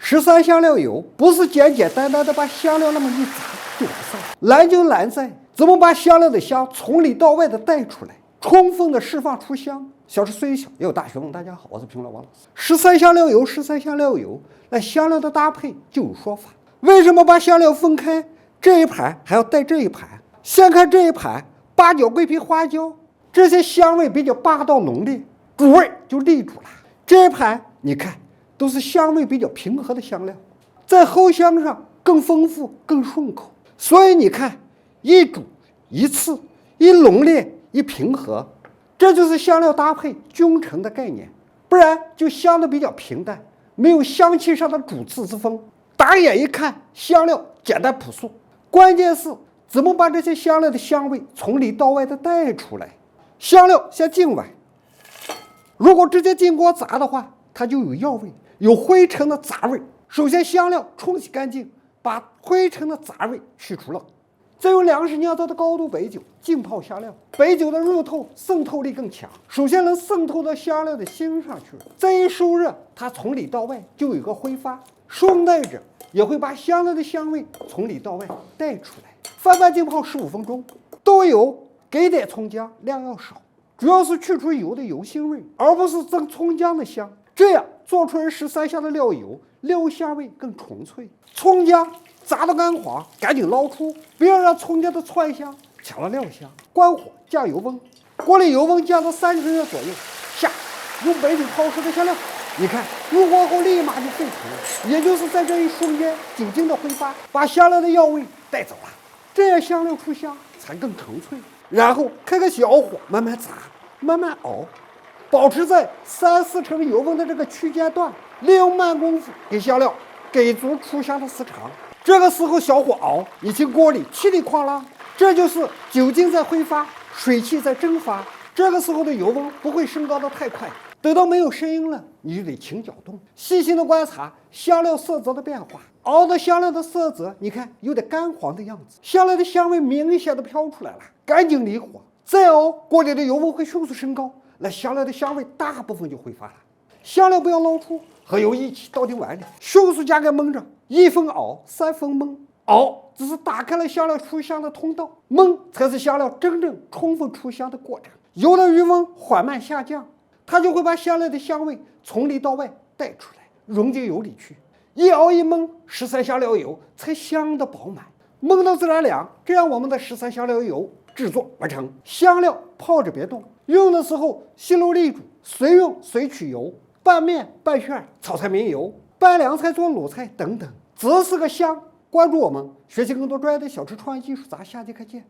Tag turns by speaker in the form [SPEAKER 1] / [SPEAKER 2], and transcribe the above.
[SPEAKER 1] 13香料油不是简简单单的把香料那么一砸就完事儿，难就难在怎么把香料的香从里到外的带出来，充分的释放出香。小事虽小，也有大学问。大家好，我是评论王老师。13香料油，13香料油，那香料的搭配就有说法。为什么把香料分开？这一盘还要带这一盘。先看这一盘，八角、桂皮、花椒，这些香味比较霸道浓烈，主味就立住了。这一盘你看，都是香味比较平和的香料，在后香上更丰富、更顺口。所以你看，一主一次，一浓烈一平和，这就是香料搭配均衡的概念。不然就香的比较平淡，没有香气上的主次之分。打眼一看，香料简单朴素，关键是怎么把这些香料的香味从里到外的带出来。香料先浸碗，如果直接进锅炸的话，它就有药味，有灰尘的杂味。首先香料冲洗干净，把灰尘的杂味去除了，再用200酿造的高度白酒浸泡香料，白酒的入透渗透力更强，首先能渗透到香料的心上去，再一收热，它从里到外就有一个挥发，顺带着也会把香料的香味从里到外带出来。翻拌浸泡15分钟，豆油给点葱姜，量要少，主要是去除油的油腥味，而不是增葱姜的香。这样做出来13香的料油，料香味更纯粹。葱姜炸到干黄，赶紧捞出，不要让葱姜的窜香抢了料香。关火降油温，锅里油温降到30热左右，下用白酒泡湿的香料。你看入锅后立马就沸腾了，也就是在这一瞬间，酒精的挥发把香料的药味带走了，这样香料出香才更纯粹。然后开个小火慢慢炸，慢慢熬，保持在3、4成油温的这个区间段，利用慢功夫给香料给足出香的时长。这个时候小火熬，你听锅里噼里哐啷，这就是酒精在挥发，水汽在蒸发。这个时候的油温不会升高的太快，等到没有声音了，你就得勤搅动，细心的观察香料色泽的变化。熬的香料的色泽，你看有点干黄的样子，香料的香味明显的飘出来了，赶紧离火，再熬，锅里的油温会迅速升高，那香料的香味大部分就挥发了。香料不要捞出，和油一起倒进碗里，迅速加盖焖着，1分熬3分焖。熬只是打开了香料出香的通道，焖才是香料真正充分出香的过程。油的余温缓慢下降，它就会把香料的香味从里到外带出来，融进油里去。一熬一焖，13香料油才香的饱满，焖到自然凉。这样我们的13香料油制作完成。香料泡着别动，用的时候吸入沥煮，随用随取油，拌面拌馅炒菜明油，拌凉菜做卤菜等等，只是个香。关注我们，学习更多专业的小吃创意技术，咱下期再见。